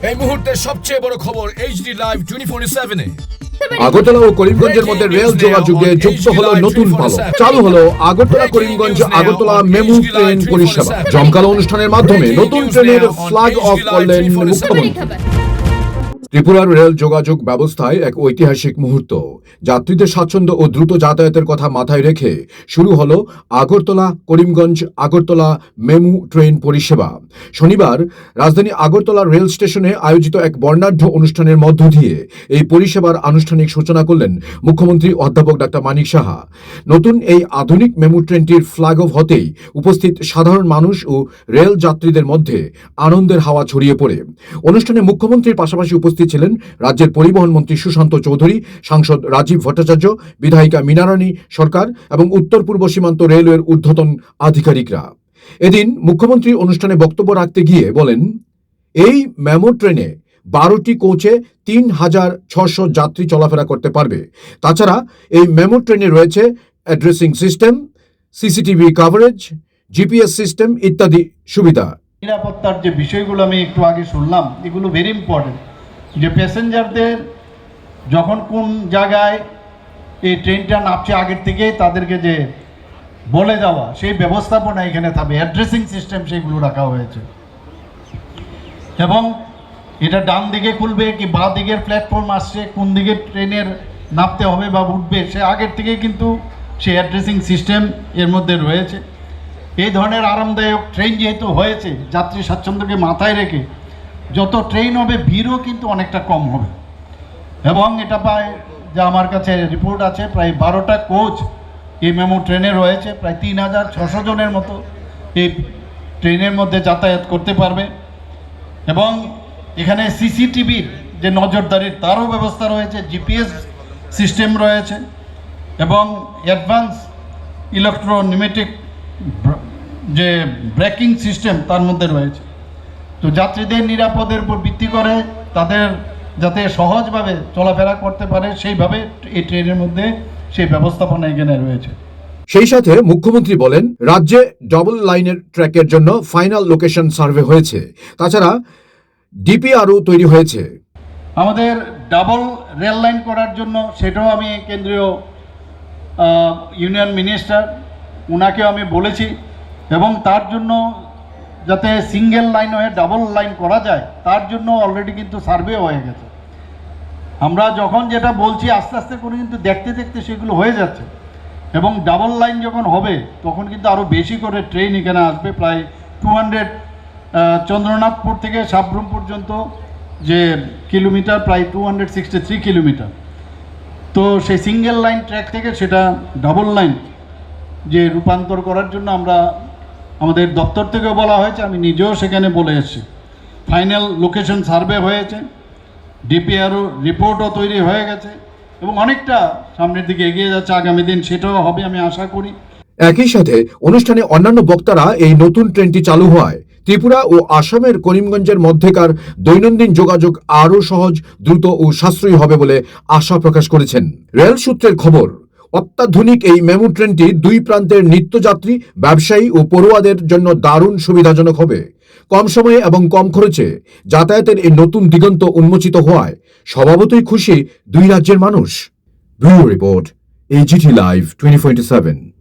এই মুহূর্তের সবচেয়ে বড় খবর এইচডি লাইভ 24/7 এ। আগরতলা ও করিমগঞ্জের মধ্যে রেল যোগাযোগে যুক্ত হলো নতুন পালক। চালু হলো আগরতলা করিমগঞ্জ আগরতলা মেমু ট্রেন পরিষেবা। জমকালো অনুষ্ঠানের মাধ্যমে নতুন ট্রেনের ফ্ল্যাগ অফ করলেন মুখ্যমন্ত্রী। ত্রিপুরার রেল যোগাযোগ ব্যবস্থায় এক ঐতিহাসিক মুহূর্ত। যাত্রীদের স্বাচ্ছন্দ্য ও দ্রুত যাতায়াতের কথা মাথায় রেখে শুরু হলো আগরতলা করিমগঞ্জ আগরতলা মেমু ট্রেন পরিষেবা। শনিবার রাজধানী আগরতলা রেল স্টেশনে আয়োজিত এক বর্ণাঢ্য অনুষ্ঠানের মধ্য দিয়ে এই পরিষেবার আনুষ্ঠানিক সূচনা করলেন মুখ্যমন্ত্রী অধ্যাপক ডাক্তার মানিক সাহা। নতুন এই আধুনিক মেমু ট্রেনটির ফ্ল্যাগ অফ হতেই উপস্থিত সাধারণ মানুষ ও রেল যাত্রীদের মধ্যে আনন্দের হাওয়া ছড়িয়ে পড়ে। অনুষ্ঠানে মুখ্যমন্ত্রীর পাশাপাশি উপস্থিত ছিলেন রাজ্যের পরিবহন মন্ত্রী সুশান্ত চৌধুরী, সাংসদ রাজীব ভট্টাচার্য, বিধায়িকা মীনারানী সরকার এবং উত্তর পূর্ব সীমান্ত রেলওয়ের ঊর্ধ্বতন আধিকারিকরা। এদিন মুখ্যমন্ত্রী অনুষ্ঠানে বক্তব্য রাখতে গিয়ে বলেন, এই মেমু ট্রেনে 12টি কোচে 3,600 যাত্রী চলাফেরা করতে পারবে। তাছাড়া এই মেমু ট্রেনে রয়েছে addressing system, CCTV coverage, GPS system ইত্যাদি সুবিধা। নিরাপত্তার যে বিষয়গুলো আমি একটু আগে শুনলাম, এগুলো ভেরি ইম্পর্টেন্ট। যে প্যাসেঞ্জারদের যখন কোন জায়গায় এই ট্রেনটা নামছে আগের থেকেই তাদেরকে যে বলে দেওয়া, সেই ব্যবস্থাপনা এখানে থাকবে। অ্যাড্রেসিং সিস্টেম সেগুলো রাখা হয়েছে এবং এটা ডান দিকে খুলবে কি বাঁ দিকের প্ল্যাটফর্ম আসছে, কোন দিকে ট্রেনের নামতে হবে বা উঠবে, সে আগের থেকেই কিন্তু সেই অ্যাড্রেসিং সিস্টেম এর মধ্যে রয়েছে। এই ধরনের আরামদায়ক ট্রেন যেহেতু হয়েছে, যাত্রী স্বাচ্ছন্দ্যকে মাথায় রেখে যত ট্রেন হবে ভিড়ও কিন্তু অনেকটা কম হবে। এবং এটা প্রায়, যা আমার কাছে রিপোর্ট আছে, প্রায় 12টা কোচ এই মেমু ট্রেনে রয়েছে। প্রায় 3,600 জনের মতো এই ট্রেনের মধ্যে যাতায়াত করতে পারবে। এবং এখানে সিসিটিভির যে নজরদারির তারও ব্যবস্থা রয়েছে, জিপিএস সিস্টেম রয়েছে এবং অ্যাডভান্স ইলেকট্রোনিমেটিক যে ব্রেকিং সিস্টেম তার মধ্যে রয়েছে। তো যাত্রীদের নিরাপদের উপর ভিত্তি করে তাদের যাতে সহজভাবে চলাফেরা করতে পারে সেইভাবে এই ট্রেনের মধ্যে সেই ব্যবস্থাপনা এখানে রয়েছে। সেই সাথে মুখ্যমন্ত্রী বলেন, রাজ্যে ডাবল লাইনের ট্র্যাকের জন্য ফাইনাল লোকেশন সার্ভে হয়েছে। তাছাড়া ডিপিআরও তৈরি হয়েছে। আমাদের ডাবল রেল লাইন করার জন্য সেটাও আমি কেন্দ্রীয় ইউনিয়ন মিনিস্টার ওনাকেও আমি বলেছি এবং তার জন্য যাতে সিঙ্গেল লাইন হয়ে ডাবল লাইন করা যায় তার জন্য অলরেডি কিন্তু সার্ভে হয়ে গেছে। আমরা যখন যেটা বলছি আস্তে আস্তে করে কিন্তু দেখতে দেখতে সেগুলো হয়ে যাচ্ছে এবং ডাবল লাইন যখন হবে তখন কিন্তু আরও বেশি করে ট্রেন এখানে আসবে। প্রায় 200 চন্দ্রনাথপুর থেকে সাবরুম পর্যন্ত যে কিলোমিটার, প্রায় 263 কিলোমিটার। তো সেই সিঙ্গেল লাইন ট্র্যাক থেকে সেটা ডাবল লাইন যে রূপান্তর করার জন্য আমরা আমাদের দপ্তর থেকেও বলা হয়েছে, আমি নিজেও সেখানে বলে এসেছি। ফাইনাল লোকেশন সার্ভে হয়েছে, ডিপিআরও রিপোর্টও তৈরি হয়ে গেছে এবং অনেকটা সামনের দিকে এগিয়ে যাচ্ছে। আগামী দিন সেটাও হবে আমি আশা করি। একই সাথে অনুষ্ঠানে অন্যান্য বক্তারা এই নতুন ট্রেনটি চালু হওয়ায় ত্রিপুরা ও আসামের করিমগঞ্জের মধ্যেকার দৈনন্দিন যোগাযোগ আরও সহজ, দ্রুত ও সাশ্রয়ী হবে বলে আশা প্রকাশ করেছেন। রেল সূত্রের খবর, অত্যাধুনিক এই মেমু ট্রেনটি দুই প্রান্তের নিত্যযাত্রী, ব্যবসায়ী ও পড়ুয়াদের জন্য দারুণ সুবিধাজনক হবে। কম সময়ে এবং কম খরচে যাতায়াতের এই নতুন দিগন্ত উন্মোচিত হওয়ায় স্বভাবতই খুশি দুই রাজ্যের মানুষ। Bureau report, HD live 24/7।